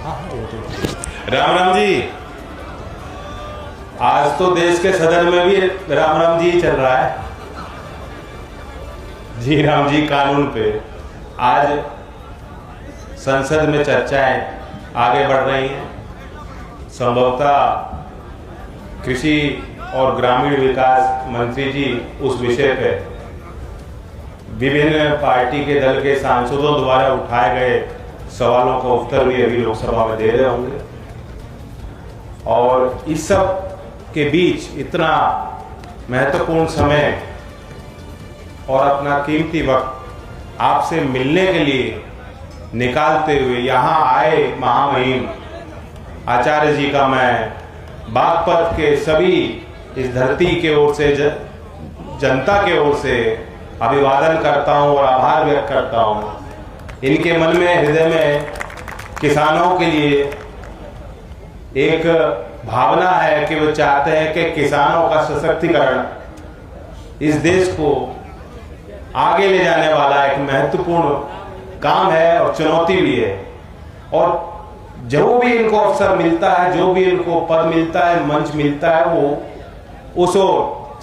राम राम जी। आज तो देश के सदन में भी राम राम जी चल रहा है। जी राम जी कानून पे आज संसद में चर्चाएं आगे बढ़ रही हैं। संभवतः कृषि और ग्रामीण विकास मंत्री जी उस विषय पे विभिन्न पार्टी के दल के सांसदों द्वारा उठाए गए सवालों का उत्तर भी अभी लोकसभा में दे रहे होंगे। और इस सब के बीच इतना महत्वपूर्ण समय और अपना कीमती वक्त आपसे मिलने के लिए निकालते हुए यहाँ आए महामहिम आचार्य जी का मैं बागपत के सभी इस धरती के ओर से जनता के ओर से अभिवादन करता हूँ और आभार व्यक्त करता हूँ। इनके मन में हृदय में किसानों के लिए एक भावना है कि वो चाहते हैं कि किसानों का सशक्तिकरण इस देश को आगे ले जाने वाला एक महत्वपूर्ण काम है और चुनौती भी है। और जो भी इनको अवसर मिलता है, जो भी इनको पद मिलता है, मंच मिलता है, वो उस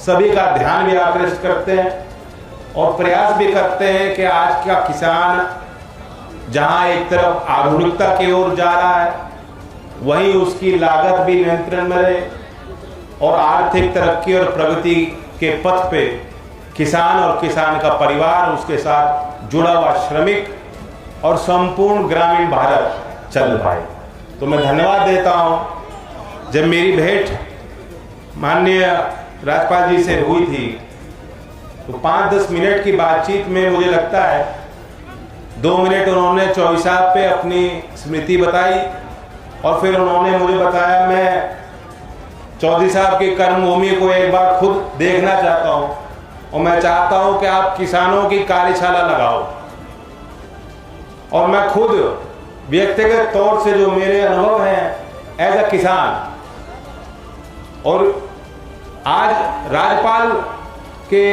सभी का ध्यान भी आकर्षित करते हैं और प्रयास भी करते हैं कि आज का किसान जहां एक तरफ आधुनिकता की ओर जा रहा है, वहीं उसकी लागत भी नियंत्रण में रहे और आर्थिक तरक्की और प्रगति के पथ पे किसान और किसान का परिवार, उसके साथ जुड़ा हुआ श्रमिक और संपूर्ण ग्रामीण भारत चल पाए। तो मैं धन्यवाद देता हूं। जब मेरी भेंट माननीय राज्यपाल जी से हुई थी तो 5-10 मिनट की बातचीत में मुझे लगता है 2 मिनट उन्होंने चौधरी साहब पे अपनी स्मृति बताई और फिर उन्होंने मुझे बताया मैं चौधरी साहब की कर्मभूमि को एक बार खुद देखना चाहता हूं और मैं चाहता हूं कि आप किसानों की कार्यशाला लगाओ। और मैं खुद व्यक्तिगत तौर से जो मेरे अनुभव हैं एज अ किसान, और आज राज्यपाल के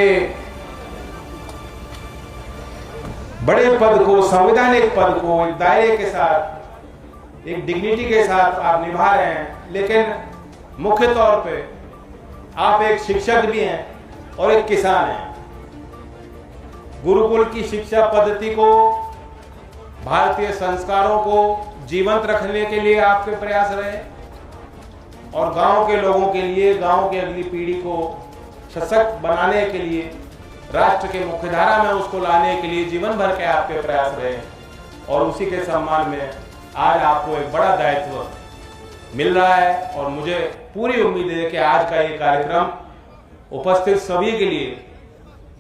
बड़े पद को, संवैधानिक पद को एक दायरे के साथ, एक डिग्निटी के साथ आप निभा रहे हैं, लेकिन मुख्य तौर पे आप एक शिक्षक भी हैं और एक किसान हैं। गुरुकुल की शिक्षा पद्धति को, भारतीय संस्कारों को जीवंत रखने के लिए आपके प्रयास रहे और गांव के लोगों के लिए, गांव की अगली पीढ़ी को सशक्त बनाने के लिए, राष्ट्र के मुख्यधारा में उसको लाने के लिए जीवन भर के आपके प्रयास रहे। और उसी के सम्मान में आज आपको एक बड़ा दायित्व मिल रहा है और मुझे पूरी उम्मीद है कि आज का ये कार्यक्रम उपस्थित सभी के लिए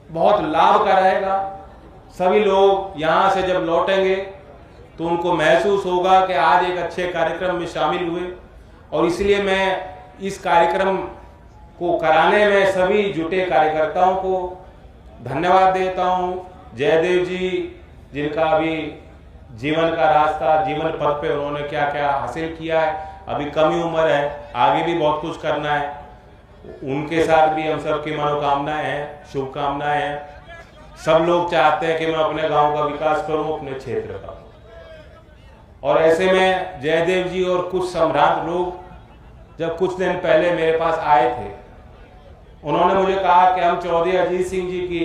बहुत लाभ का रहेगा। सभी लोग यहाँ से जब लौटेंगे तो उनको महसूस होगा कि आज एक अच्छे कार्यक्रम में शामिल हुए। और इसलिए मैं इस कार्यक्रम को कराने में सभी जुटे कार्यकर्ताओं को धन्यवाद देता हूँ। जयदेव जी, जिनका अभी जीवन का रास्ता, जीवन पथ पे उन्होंने क्या क्या हासिल किया है, अभी कम ही उम्र है, आगे भी बहुत कुछ करना है, उनके साथ भी हम सब की मनोकामनाएं हैं, शुभकामनाएं हैं। सब लोग चाहते हैं कि मैं अपने गांव का विकास करूं, अपने क्षेत्र का। और ऐसे में जयदेव जी और कुछ सम्राट लोग जब कुछ दिन पहले मेरे पास आए थे, उन्होंने मुझे कहा कि हम चौधरी अजीत सिंह जी की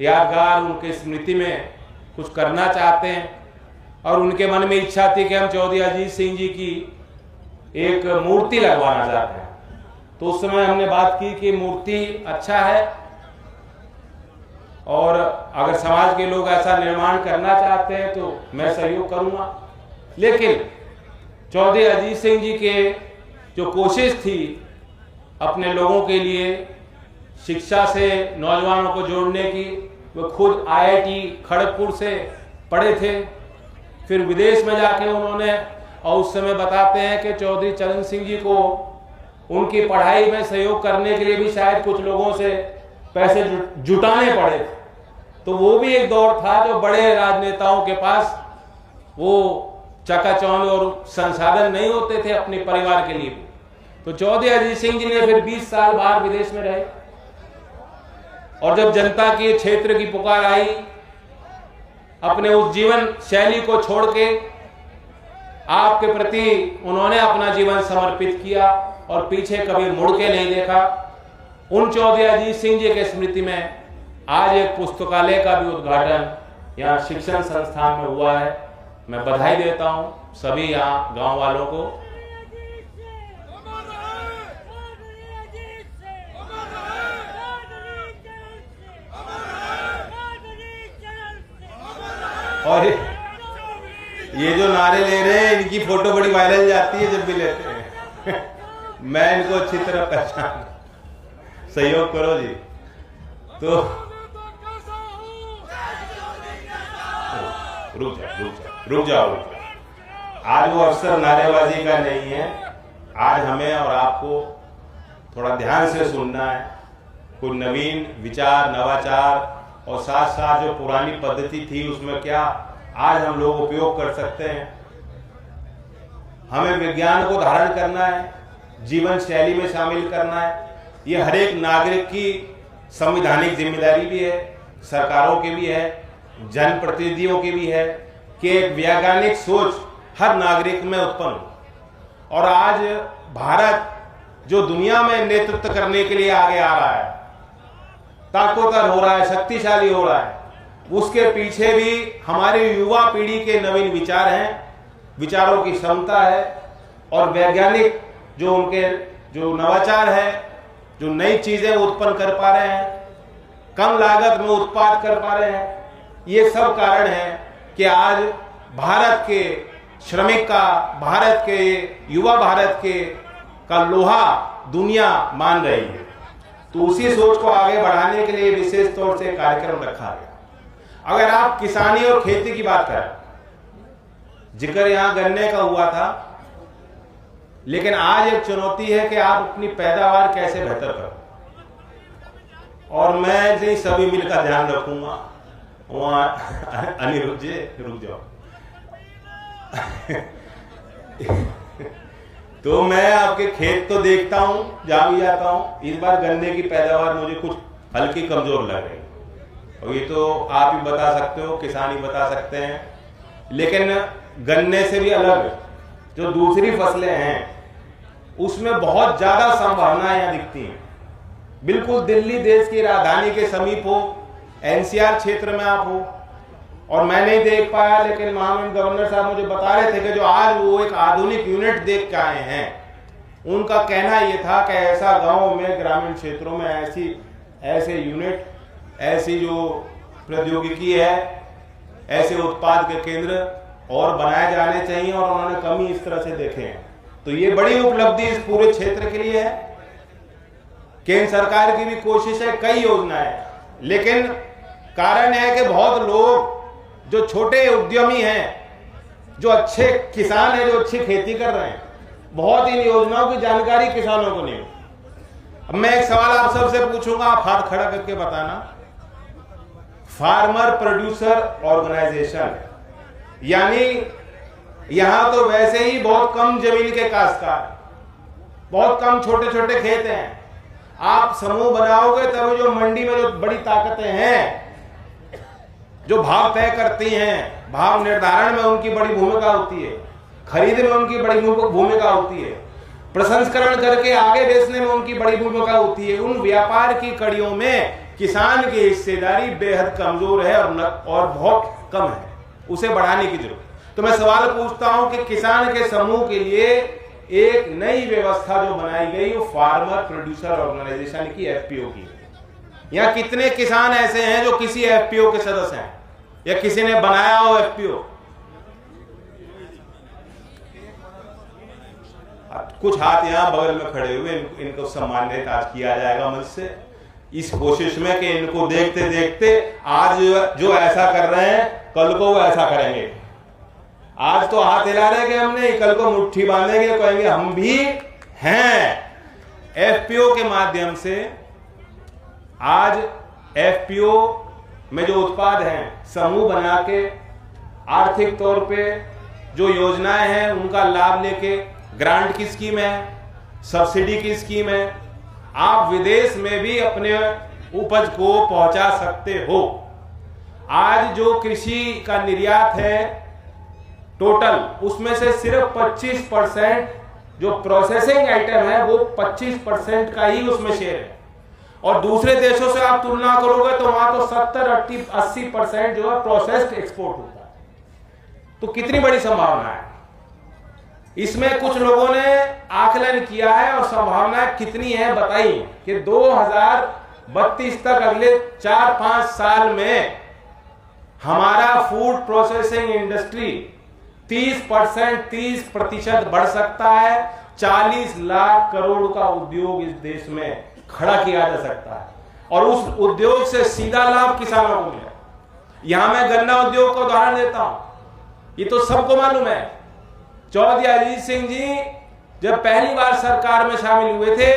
यादगार, उनके स्मृति में कुछ करना चाहते हैं और उनके मन में इच्छा थी कि हम चौधरी अजीत सिंह जी की एक मूर्ति लगवाना चाहते हैं। तो उस समय हमने बात की कि मूर्ति अच्छा है और अगर समाज के लोग ऐसा निर्माण करना चाहते हैं तो मैं सहयोग करूंगा। लेकिन चौधरी अजीत सिंह जी के जो कोशिश थी अपने लोगों के लिए शिक्षा से नौजवानों को जोड़ने की, वो खुद IIT खड़गपुर से पढ़े थे, फिर विदेश में जाके उन्होंने, और उस समय बताते हैं कि चौधरी चरण सिंह जी को उनकी पढ़ाई में सहयोग करने के लिए भी शायद कुछ लोगों से पैसे जुटाने पड़े थे। तो वो भी एक दौर था जो बड़े राजनेताओं के पास वो चकाचौंध और संसाधन नहीं होते थे अपने परिवार के लिए। तो चौधरी अजीत सिंह जी ने फिर 20 साल बाहर विदेश में रहे और जब जनता के क्षेत्र की पुकार आई, अपने उस जीवन शैली को छोड़ के आपके प्रति उन्होंने अपना जीवन समर्पित किया और पीछे कभी मुड़ के नहीं देखा। उन चौधरी अजीत सिंह जी के स्मृति में आज एक पुस्तकालय का भी उद्घाटन यहाँ शिक्षण संस्थान में हुआ है। मैं बधाई देता हूँ सभी यहाँ गांव वालों को। और ये जो नारे ले रहे हैं इनकी फोटो बड़ी वायरल जाती है जब भी लेते हैं। मैं इनको अच्छी तरह पहचान, सहयोग करो जी। तो रुक जाओ। आज वो अवसर नारेबाजी का नहीं है। आज हमें और आपको थोड़ा ध्यान से सुनना है। कोई नवीन विचार, नवाचार और साथ साथ जो पुरानी पद्धति थी उसमें क्या आज हम लोग उपयोग कर सकते हैं। हमें विज्ञान को धारण करना है, जीवन शैली में शामिल करना है। ये हर एक नागरिक की संवैधानिक जिम्मेदारी भी है, सरकारों की भी है, जनप्रतिनिधियों की भी है कि एक वैज्ञानिक सोच हर नागरिक में उत्पन्न हो। और आज भारत जो दुनिया में नेतृत्व करने के लिए आगे आ रहा है, ताकतवर हो रहा है, शक्तिशाली हो रहा है, उसके पीछे भी हमारी युवा पीढ़ी के नवीन विचार हैं, विचारों की क्षमता है और वैज्ञानिक जो उनके जो नवाचार है, जो नई चीजें उत्पन्न कर पा रहे हैं, कम लागत में उत्पाद कर पा रहे हैं। ये सब कारण है कि आज भारत के श्रमिक का, भारत के युवा भारत के का लोहा दुनिया मान रही है। तो उसी सोच को आगे बढ़ाने के लिए विशेष तौर से कार्यक्रम रखा गया। अगर आप किसानी और खेती की बात करें, जिक्र यहां गन्ने का हुआ था, लेकिन आज एक चुनौती है कि आप अपनी पैदावार कैसे बेहतर करो। और मैं जी सभी मिलकर ध्यान रखूंगा। वहां अनिरुद्ध जी रुक जाओ। तो मैं आपके खेत तो देखता हूं, जा भी जाता हूं। इस बार गन्ने की पैदावार मुझे कुछ हल्की कमजोर लग रही, और ये तो आप ही बता सकते हो, किसान ही बता सकते हैं। लेकिन गन्ने से भी अलग जो दूसरी फसलें हैं उसमें बहुत ज्यादा संभावनाएं यहाँ दिखती हैं। बिल्कुल दिल्ली देश की राजधानी के समीप हो, एनसीआर क्षेत्र में आप हो, और मैं नहीं देख पाया, लेकिन महामहिम गवर्नर साहब मुझे बता रहे थे कि जो आज वो एक आधुनिक यूनिट देख के आए हैं, उनका कहना ये था कि ऐसा गांव में, ग्रामीण क्षेत्रों में ऐसे यूनिट, ऐसी जो प्रौद्योगिकी है, ऐसे उत्पाद के केंद्र और बनाए जाने चाहिए, और उन्होंने कमी इस तरह से देखे हैं। तो ये बड़ी उपलब्धि इस पूरे क्षेत्र के लिए है। केंद्र सरकार की भी कोशिश है, कई योजनाएं, लेकिन कारण है कि बहुत लोग जो छोटे उद्यमी हैं, जो अच्छे किसान हैं, जो अच्छी खेती कर रहे हैं, बहुत इन योजनाओं की जानकारी किसानों को नहीं। अब मैं एक सवाल आप सबसे पूछूंगा, आप हाथ खड़ा करके बताना। फार्मर प्रोड्यूसर ऑर्गेनाइजेशन, यानी यहां तो वैसे ही बहुत कम जमीन के काश्तकार, बहुत कम छोटे छोटे खेत हैं। आप समूह बनाओगे तब जो मंडी में जो बड़ी ताकतें हैं, जो भाव तय करती हैं, भाव निर्धारण में उनकी बड़ी भूमिका होती है, खरीद में उनकी बड़ी भूमिका होती है, प्रसंस्करण करके आगे बेचने में उनकी बड़ी भूमिका होती है। उन व्यापार की कड़ियों में किसान की हिस्सेदारी बेहद कमजोर है और बहुत कम है, उसे बढ़ाने की जरूरत। तो मैं सवाल पूछता हूं कि किसान के समूह के लिए एक नई व्यवस्था जो बनाई गई वो फार्मर प्रोड्यूसर ऑर्गेनाइजेशन की, एफपीओ की। यहाँ कितने किसान ऐसे हैं जो किसी एफपीओ के सदस्य हैं या किसी ने बनाया हो एफपीओ? कुछ हाथ यहाँ बगल में खड़े हुए, इनको सम्मानित आज किया जाएगा मंच से, इस कोशिश में कि इनको देखते देखते आज जो ऐसा कर रहे हैं कल को वो ऐसा करेंगे। आज तो हाथ हिला रहे कि हमने, कल को मुट्ठी बांधेंगे, कहेंगे हम भी हैं। एफपीओ के माध्यम से आज एफपीओ में जो उत्पाद हैं, समूह बना के आर्थिक तौर पे जो योजनाएं हैं उनका लाभ लेके, ग्रांट की स्कीम है, सब्सिडी की स्कीम है, आप विदेश में भी अपने उपज को पहुंचा सकते हो। आज जो कृषि का निर्यात है टोटल, उसमें से सिर्फ 25% जो प्रोसेसिंग आइटम है वो 25% का ही उसमें शेयर है। और दूसरे देशों से आप तुलना करोगे तो वहां तो 70-80% जो है प्रोसेस्ड एक्सपोर्ट होता है। तो कितनी बड़ी संभावना है। इसमें कुछ लोगों ने आकलन किया है और संभावना कितनी है बताई कि 2032 तक अगले 4-5 साल में हमारा फूड प्रोसेसिंग इंडस्ट्री 30% बढ़ सकता है। 40 लाख करोड़ का उद्योग इस देश में खड़ा किया जा सकता है और उस उद्योग से सीधा लाभ किसानों को मिले। यहां मैं गन्ना उद्योग का उदाहरण देता हूं, ये तो सबको मालूम है। चौधरी अजीत सिंह जी जब पहली बार सरकार में शामिल हुए थे,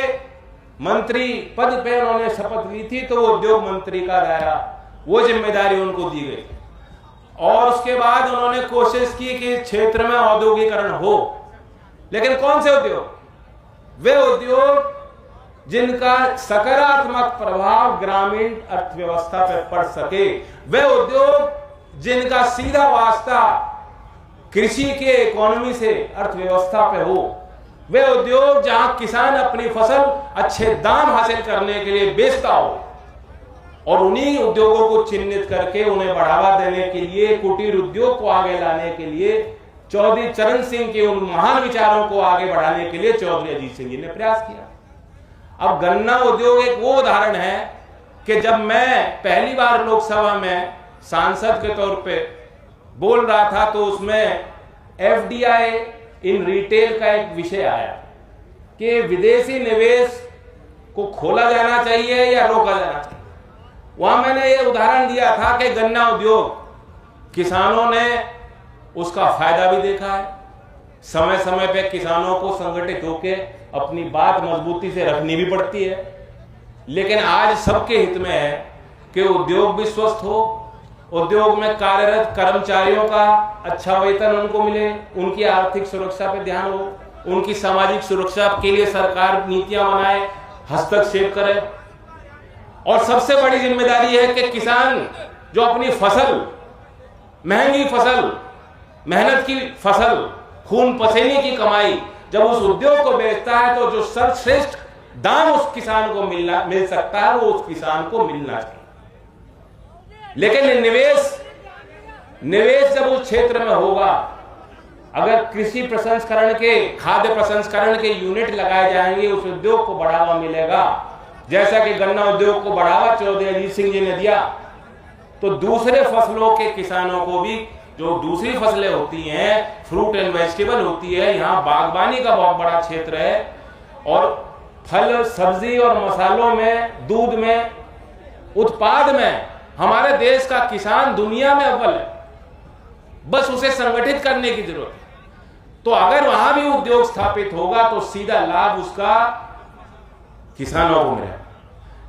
मंत्री पद पे उन्होंने शपथ ली थी, तो वो उद्योग मंत्री का दायरा, वो जिम्मेदारी उनको दी गई और उसके बाद उन्होंने कोशिश की कि क्षेत्र में औद्योगिकरण हो। लेकिन कौन से उद्योग? वे उद्योग जिनका सकारात्मक प्रभाव ग्रामीण अर्थव्यवस्था पर पड़ सके, वे उद्योग जिनका सीधा वास्ता कृषि के इकोनॉमी से अर्थव्यवस्था पे हो, वे उद्योग जहां किसान अपनी फसल अच्छे दाम हासिल करने के लिए बेचता हो। और उन्हीं उद्योगों को चिन्हित करके उन्हें बढ़ावा देने के लिए, कुटीर उद्योग को आगे लाने के लिए, चौधरी चरण सिंह के उन महान विचारों को आगे बढ़ाने के लिए चौधरी अजीत सिंह जी ने प्रयास किया। अब गन्ना उद्योग एक वो उदाहरण है कि जब मैं पहली बार लोकसभा में सांसद के तौर पे बोल रहा था तो उसमें एफडीआई इन रिटेल का एक विषय आया कि विदेशी निवेश को खोला जाना चाहिए या रोका जाना चाहिए। वहां मैंने ये उदाहरण दिया था कि गन्ना उद्योग किसानों ने उसका फायदा भी देखा है। समय समय पे किसानों को संगठित होकर अपनी बात मजबूती से रखनी भी पड़ती है। लेकिन आज सबके हित में है कि उद्योग भी स्वस्थ हो, उद्योग में कार्यरत कर्मचारियों का अच्छा वेतन उनको मिले, उनकी आर्थिक सुरक्षा पे ध्यान हो, उनकी सामाजिक सुरक्षा के लिए सरकार नीतियां बनाए, हस्तक्षेप करे। और सबसे बड़ी जिम्मेदारी है कि किसान जो अपनी फसल, महंगी फसल, मेहनत की फसल, खून पसीने की कमाई जब उस उद्योग को बेचता है तो जो सर्वश्रेष्ठ दाम उस किसान को मिल सकता है वो उस किसान को मिलना चाहिए। लेकिन निवेश जब उस क्षेत्र में होगा, अगर कृषि प्रसंस्करण के, खाद्य प्रसंस्करण के यूनिट लगाए जाएंगे, उस उद्योग को बढ़ावा मिलेगा। जैसा कि गन्ना उद्योग को बढ़ावा चौधरी अजीत सिंह जी ने दिया, तो दूसरे फसलों के किसानों को भी, जो दूसरी फसलें होती हैं, फ्रूट एंड वेजिटेबल होती है, यहाँ बागवानी का बहुत बड़ा क्षेत्र है और फल, सब्जी और मसालों में, दूध में, उत्पाद में हमारे देश का किसान दुनिया में अव्वल है। बस उसे संगठित करने की जरूरत है। तो अगर वहां भी उद्योग स्थापित होगा तो सीधा लाभ उसका किसानों को मिलेगा।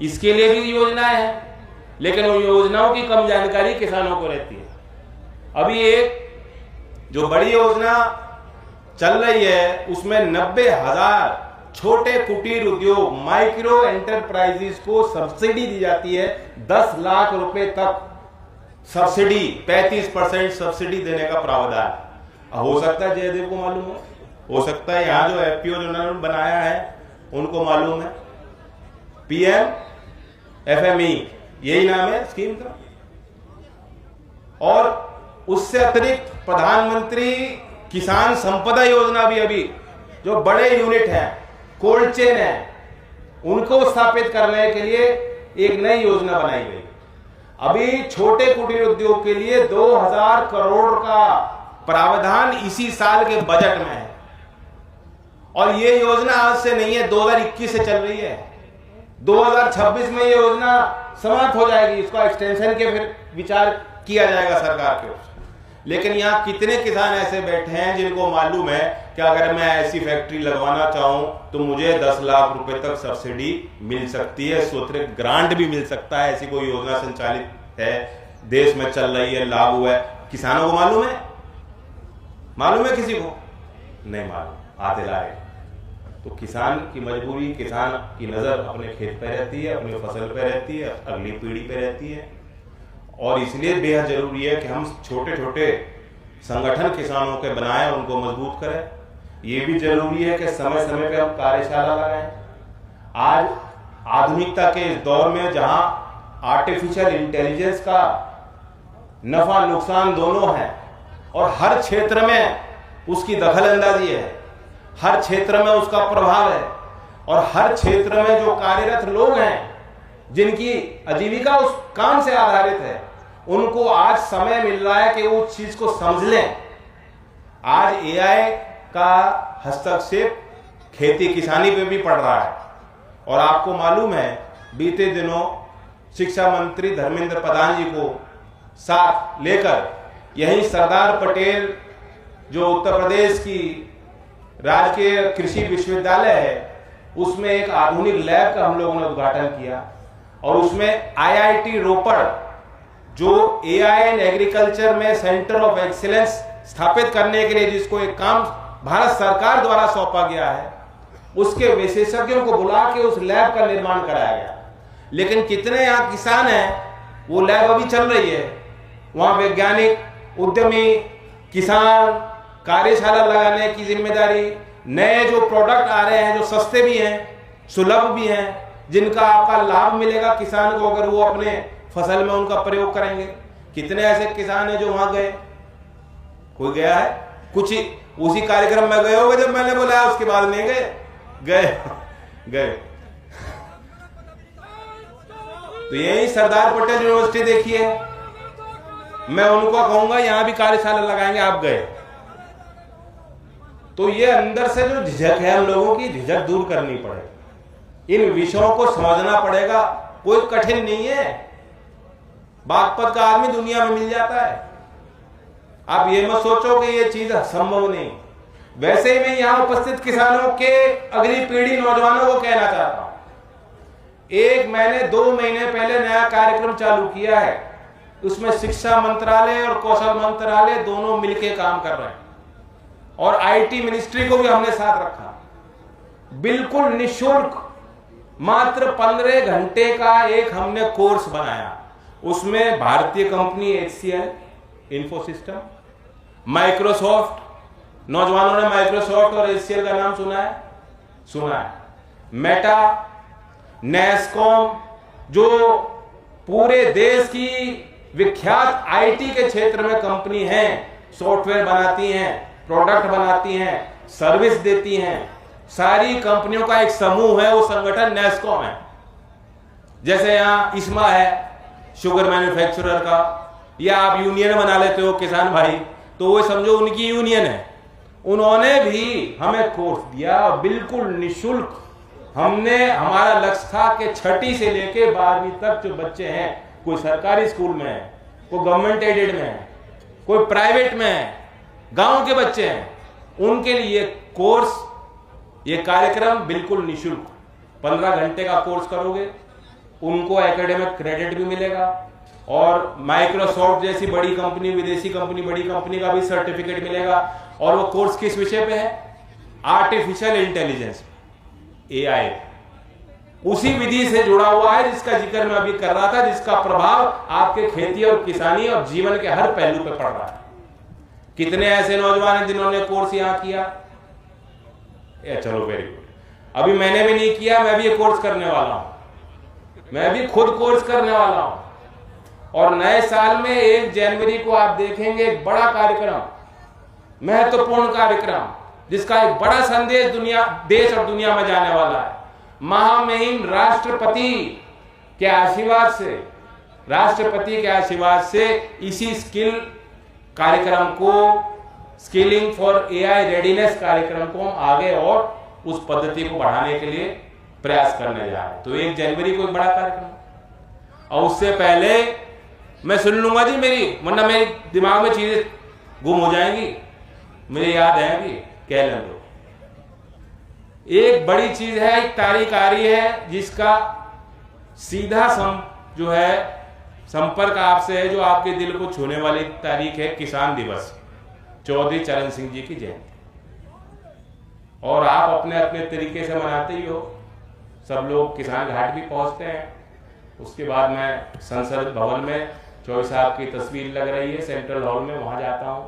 इसके लिए भी योजनाएं हैं, लेकिन उन योजनाओं की कम जानकारी किसानों को रहती है। अभी एक जो बड़ी योजना चल रही है उसमें 90,000 छोटे कुटीर उद्योग, माइक्रो एंटरप्राइजेस को सब्सिडी दी जाती है। 10 लाख रुपए तक सब्सिडी, 35% सब्सिडी देने का प्रावधान। हो सकता है जयदेव को मालूम हो सकता है यहाँ जो एफपीओ जो बनाया है उनको मालूम है। PMFME यही नाम है स्कीम का। और उससे अतिरिक्त प्रधानमंत्री किसान संपदा योजना भी, अभी जो बड़े यूनिट हैं, कोल्ड चेन है, उनको स्थापित करने के लिए एक नई योजना बनाई गई। अभी छोटे कुटीर उद्योग के लिए 2000 करोड़ का प्रावधान इसी साल के बजट में है। और ये योजना आज से नहीं है, 2021 से चल रही है। 2026 में ये योजना समाप्त हो जाएगी, इसका एक्सटेंशन के फिर विचार किया जाएगा सरकार की ओर से। लेकिन यहाँ कितने किसान ऐसे बैठे हैं जिनको मालूम है कि अगर मैं ऐसी फैक्ट्री लगवाना चाहूं तो मुझे 10 लाख रुपए तक सब्सिडी मिल सकती है, स्वतंत्र ग्रांट भी मिल सकता है। ऐसी कोई योजना संचालित है, देश में चल रही है, लागू है। किसानों को मालूम है? मालूम है किसी को? नहीं मालूम, आते लाए। तो किसान की मजबूरी, किसान की नजर अपने खेत पे रहती है, अपनी फसल पे रहती है, अगली पीढ़ी पे रहती है। और इसलिए बेहद जरूरी है कि हम छोटे छोटे संगठन किसानों के बनाएं, उनको मजबूत करें। ये भी जरूरी है कि समय समय पे हम कार्यशाला लगाएं। आज आधुनिकता के इस दौर में जहां आर्टिफिशियल इंटेलिजेंस का नफा नुकसान दोनों है और हर क्षेत्र में उसकी दखलंदाजी है, हर क्षेत्र में उसका प्रभाव है और हर क्षेत्र में जो कार्यरत लोग हैं जिनकी आजीविका उस काम से आधारित है, उनको आज समय मिल रहा है कि वो उस चीज को समझ लें। आज एआई का हस्तक्षेप खेती किसानी पे भी पड़ रहा है और आपको मालूम है बीते दिनों शिक्षा मंत्री धर्मेंद्र प्रधान जी को साथ लेकर यही सरदार पटेल जो उत्तर प्रदेश की राजकीय कृषि विश्वविद्यालय है, उसमें एक आधुनिक लैब का हम लोगों ने उद्घाटन किया और उसमें आईआईटी रोपड़ जो एआई एंड एग्रीकल्चर में सेंटर ऑफ एक्सीलेंस स्थापित करने के लिए जिसको एक काम भारत सरकार द्वारा सौंपा गया है, उसके विशेषज्ञों को बुला के उस लैब का निर्माण कराया गया। लेकिन कितने यहाँ किसान हैं, वो लैब अभी चल रही है, वहां वैज्ञानिक उद्यमी किसान कार्यशाला लगाने की जिम्मेदारी, नए जो प्रोडक्ट आ रहे हैं जो सस्ते भी हैं सुलभ भी हैं जिनका आपका लाभ मिलेगा किसान को अगर वो अपने फसल में उनका प्रयोग करेंगे। कितने ऐसे किसान हैं जो वहां गए? कोई गया है? कुछ ही उसी कार्यक्रम में गए होंगे जब मैंने बुलाया, उसके बाद नहीं गए? गए। तो यही सरदार पटेल यूनिवर्सिटी देखिए, मैं उनको कहूंगा यहां भी कार्यशाला लगाएंगे, आप गए। तो ये अंदर से जो झिझक है हम लोगों की, झिझक दूर करनी पड़ेगी, इन विषयों को समझना पड़ेगा। कोई कठिन नहीं है, बागपत का आदमी दुनिया में मिल जाता है। आप ये मत सोचो कि ये चीज संभव नहीं। वैसे ही मैं यहां उपस्थित किसानों के अगली पीढ़ी नौजवानों को कहना चाहता हूं, मैंने 2 महीने पहले नया कार्यक्रम चालू किया है, उसमें शिक्षा मंत्रालय और कौशल मंत्रालय दोनों मिलकर काम कर रहे हैं और आईटी मिनिस्ट्री को भी हमने साथ रखा। बिल्कुल निःशुल्क मात्र 15 घंटे का एक हमने कोर्स बनाया। उसमें भारतीय कंपनी HCL, इन्फोसिस्टम, माइक्रोसॉफ्ट, नौजवानों ने माइक्रोसॉफ्ट और HCL का नाम सुना है, मेटा, नेस्कॉम, जो पूरे देश की विख्यात आईटी के क्षेत्र में कंपनी है, सॉफ्टवेयर बनाती हैं, प्रोडक्ट बनाती हैं, सर्विस देती हैं, सारी कंपनियों का एक समूह है, वो संगठन नेस्कॉम है। जैसे यहां इस्मा है शुगर मैन्युफैक्चरर का, या आप यूनियन बना लेते हो किसान भाई, तो वो समझो उनकी यूनियन है। उन्होंने भी हमें कोर्स दिया बिल्कुल निःशुल्क। हमने, हमारा लक्ष्य था कि 6ठी से लेके 12वीं तक जो बच्चे हैं, कोई सरकारी स्कूल में है, कोई गवर्नमेंट एडेड में है, कोई प्राइवेट में है, गांव के बच्चे हैं, उनके लिए कोर्स, ये कार्यक्रम बिल्कुल निःशुल्क। 15 घंटे का कोर्स करोगे, उनको एकेडमिक क्रेडिट भी मिलेगा और माइक्रोसॉफ्ट जैसी बड़ी कंपनी, विदेशी कंपनी, बड़ी कंपनी का भी सर्टिफिकेट मिलेगा। और वो कोर्स किस विषय पे है? Artificial intelligence, AI. उसी विधि से जुड़ा हुआ है जिसका जिक्र मैं अभी कर रहा था, जिसका प्रभाव आपके खेती और किसानी और जीवन के हर पहलू पे पड़ रहा है। कितने ऐसे नौजवान हैं जिन्होंने कोर्स यहां किया? चलो वेरी गुड। अभी मैंने भी नहीं किया, मैं भी ये कोर्स करने वाला हूं, मैं भी खुद कोर्स करने वाला हूं। और नए साल में 1 जनवरी को आप देखेंगे एक बड़ा कार्यक्रम, महत्वपूर्ण कार्यक्रम, जिसका एक बड़ा संदेश देश और दुनिया में जाने वाला है। महामहिम राष्ट्रपति के आशीर्वाद से इसी स्किल कार्यक्रम को, स्किलिंग फॉर एआई रेडीनेस कार्यक्रम को हम आगे और उस पद्धति को बढ़ाने के लिए प्रयास करने जा रहे हैं। तो 1 जनवरी को एक बड़ा कार्यक्रम, और उससे पहले मैं सुन लूंगा जी वरना मेरे दिमाग में चीजें गुम हो जाएंगी, मुझे याद आएंगी, कह लें लो। एक बड़ी चीज है, एक तारीख आ रही है जिसका सीधा जो है संपर्क आपसे है, जो आपके दिल को छूने वाली तारीख है किसान दिवस, चौधरी चरण सिंह जी की जयंती। और आप अपने अपने तरीके से मनाते ही हो, सब लोग किसान घाट भी पहुंचते हैं। उसके बाद मैं संसद भवन में चौधरी साहब की तस्वीर लग रही है सेंट्रल हॉल में, वहां जाता हूं।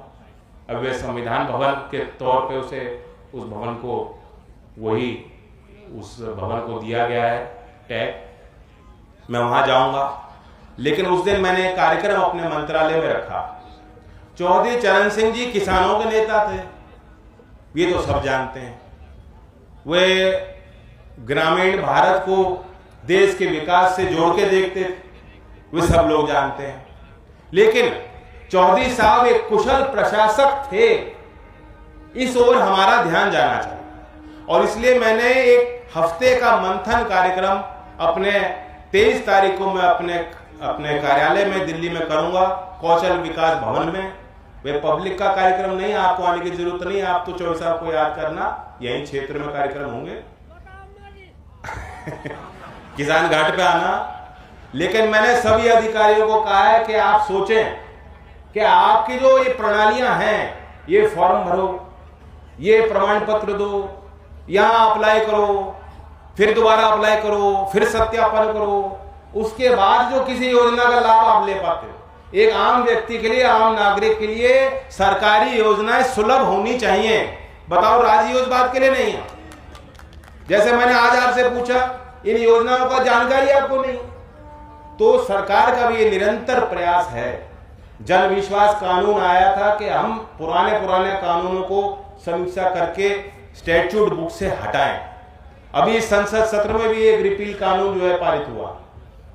अब वे संविधान भवन के तौर पे उस भवन को उस भवन को दिया गया है टैग। मैं वहां जाऊंगा, लेकिन उस दिन मैंने एक कार्यक्रम अपने मंत्रालय में रखा। चौधरी चरण सिंह जी किसानों के नेता थे, ये तो सब जानते हैं। वे ग्रामीण भारत को देश के विकास से जोड़ के देखते थे, वे सब लोग जानते हैं। लेकिन चौधरी साहब एक कुशल प्रशासक थे, इस ओर हमारा ध्यान जाना चाहिए। और इसलिए मैंने एक हफ्ते का मंथन कार्यक्रम अपने 23 तारीख को मैं अपने कार्यालय में दिल्ली में करूंगा, कौशल विकास भवन में। वे पब्लिक का कार्यक्रम नहीं, आपको आने की जरूरत नहीं, आप तो चौधरी साहब को याद करना, यही क्षेत्र में कार्यक्रम होंगे किसान घाट पे आना। लेकिन मैंने सभी अधिकारियों को कहा है कि आप सोचें कि आपकी जो ये प्रणालियां हैं, ये फॉर्म भरो, ये प्रमाण पत्र दो, यहां अप्लाई करो, फिर दोबारा अप्लाई करो, फिर सत्यापन करो, उसके बाद जो किसी योजना का लाभ आप ले पाते हो। एक आम व्यक्ति के लिए, आम नागरिक के लिए सरकारी योजनाएं सुलभ होनी चाहिए। बताओ, राजी हो इस बात के लिए? नहीं है। जैसे मैंने आज आपसे पूछा, इन योजनाओं का जानकारी आपको नहीं, तो सरकार का भी ये निरंतर प्रयास है। जन विश्वास कानून आया था कि हम पुराने कानूनों को समीक्षा करके स्टैट्यूट बुक से हटाएं। अभी इस संसद सत्र में भी एक रिपील कानून जो है पारित हुआ,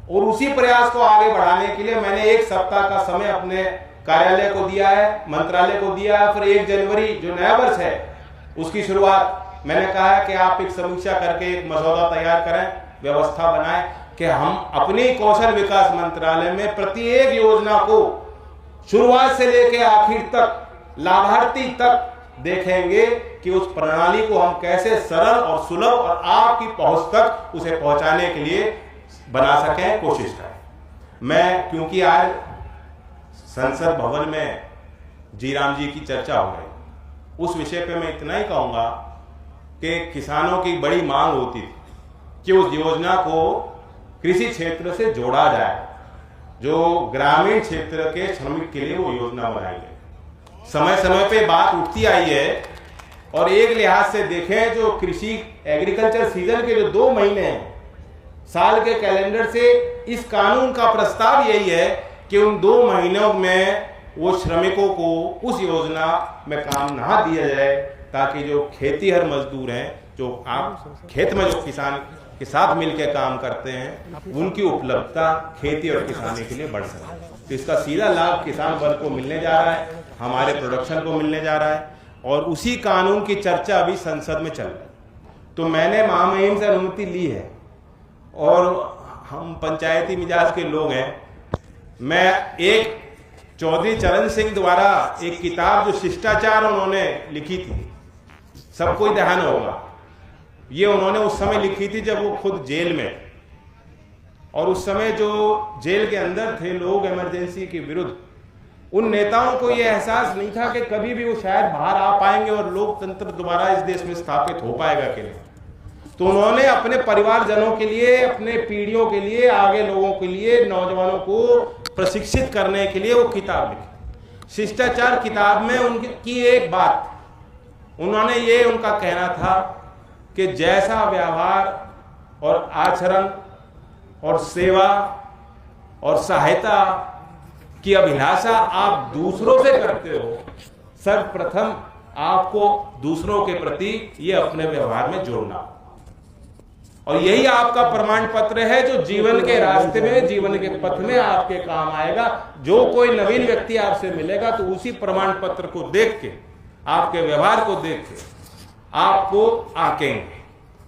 और उसी प्रयास को आगे बढ़ाने के लिए मैंने 1 सप्ताह का समय अपने कार्यालय को दिया है, मंत्रालय को दिया है। फिर 1 जनवरी जो नया वर्ष है उसकी शुरुआत मैंने कहा है कि आप एक समीक्षा करके एक मसौदा तैयार करें, व्यवस्था बनाएं कि हम अपनी कौशल विकास मंत्रालय में प्रत्येक योजना को शुरुआत से लेकर आखिर तक, लाभार्थी तक देखेंगे कि उस प्रणाली को हम कैसे सरल और सुलभ और आपकी पहुंच तक उसे पहुंचाने के लिए बना सकें, कोशिश करें। मैं, क्योंकि आज संसद भवन में जीराम जी की चर्चा हो गई, उस विषय पे मैं इतना ही कहूंगा कि किसानों की बड़ी मांग होती थी कि उस योजना को कृषि क्षेत्र से जोड़ा जाए, जो ग्रामीण क्षेत्र के श्रमिक के लिए वो योजना बनाई गई। समय समय पे बात उठती आई है, और एक लिहाज से देखें, जो कृषि एग्रीकल्चर सीजन के जो 2 महीने हैं साल के कैलेंडर से, इस कानून का प्रस्ताव यही है कि उन 2 महीनों में वो श्रमिकों को उस योजना में काम ना दिया जाए, ताकि जो खेतीहर मजदूर हैं, जो आप खेत में जो किसान के साथ मिलकर काम करते हैं, उनकी उपलब्धता खेती और किसानी के लिए बढ़ सके। तो इसका सीधा लाभ किसान वर्ग को मिलने जा रहा है, हमारे प्रोडक्शन को मिलने जा रहा है, और उसी कानून की चर्चा अभी संसद में चल रही है। तो मैंने महामहिम से अनुमति ली है, और हम पंचायती मिजाज के लोग हैं। मैं एक चौधरी चरण सिंह द्वारा एक किताब जो शिष्टाचार उन्होंने लिखी थी, सबको ध्यान होगा, ये उन्होंने उस समय लिखी थी जब वो खुद जेल में, और उस समय जो जेल के अंदर थे लोग इमरजेंसी के विरुद्ध, उन नेताओं को ये एहसास नहीं था कि कभी भी वो शायद बाहर आ पाएंगे और लोकतंत्र दोबारा इस देश में स्थापित हो पाएगा कि नहीं। तो उन्होंने अपने परिवारजनों के लिए, अपने पीढ़ियों के लिए, आगे लोगों के लिए, नौजवानों को प्रशिक्षित करने के लिए वो किताब लिखी। शिष्टाचार किताब में उनकी एक बात, उन्होंने ये उनका कहना था कि जैसा व्यवहार और आचरण और सेवा और सहायता की अभिलाषा आप दूसरों से करते हो, सर्वप्रथम आपको दूसरों के प्रति ये अपने व्यवहार में जोड़ना, और यही आपका प्रमाण पत्र है जो जीवन के रास्ते में, जीवन के पथ में आपके काम आएगा। जो कोई नवीन व्यक्ति आपसे मिलेगा तो उसी प्रमाण पत्र को देख के, आपके व्यवहार को देख के आपको आंकेंगे।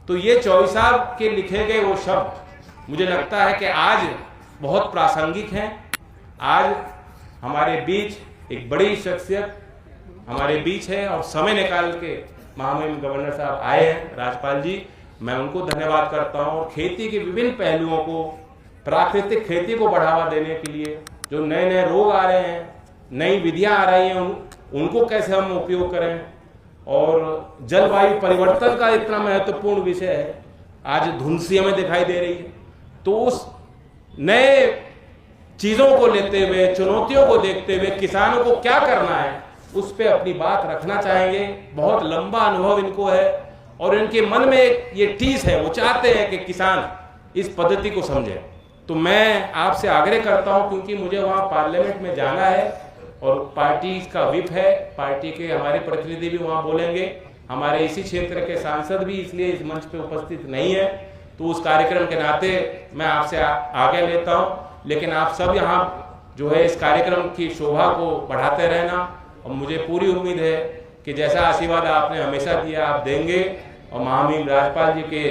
तो ये चौधरी साहब के लिखे गए वो शब्द मुझे लगता है कि आज बहुत प्रासंगिक हैं। आज हमारे बीच एक बड़ी शख्सियत हमारे बीच है, और समय निकाल के महामहिम गवर्नर साहब आए हैं, राज्यपाल जी, मैं उनको धन्यवाद करता हूं। और खेती के विभिन्न पहलुओं को, प्राकृतिक खेती को बढ़ावा देने के लिए जो नए नए रोग आ रहे हैं, नई विधियां आ रही हैं, उनको कैसे हम उपयोग करें, और जलवायु परिवर्तन का इतना महत्वपूर्ण विषय है, आज धुंधसी हमें दिखाई दे रही है। तो उस नए चीजों को लेते हुए, चुनौतियों को देखते हुए किसानों को क्या करना है, उस पर अपनी बात रखना चाहेंगे। बहुत लंबा अनुभव इनको है और इनके मन में ये टीस है, वो चाहते हैं कि किसान इस पद्धति को समझे। तो मैं आपसे आग्रह करता हूं, क्योंकि मुझे वहां पार्लियामेंट में जाना है और पार्टी का विप है, पार्टी के हमारे प्रतिनिधि भी वहां बोलेंगे, हमारे इसी क्षेत्र के सांसद भी इसलिए इस मंच पे उपस्थित नहीं है, तो उस कार्यक्रम के नाते मैं आपसे आगे लेता हूं। लेकिन आप सब यहाँ जो है इस कार्यक्रम की शोभा को बढ़ाते रहना, और मुझे पूरी उम्मीद है कि जैसा आशीर्वाद आपने हमेशा दिया आप देंगे और महामहिम राज्यपाल जी के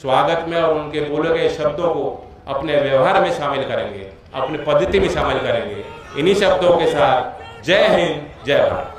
स्वागत में और उनके बोले गए शब्दों को अपने व्यवहार में शामिल करेंगे, अपनी पद्धति में शामिल करेंगे। इन्हीं शब्दों के साथ जय हिंद, जय भारत।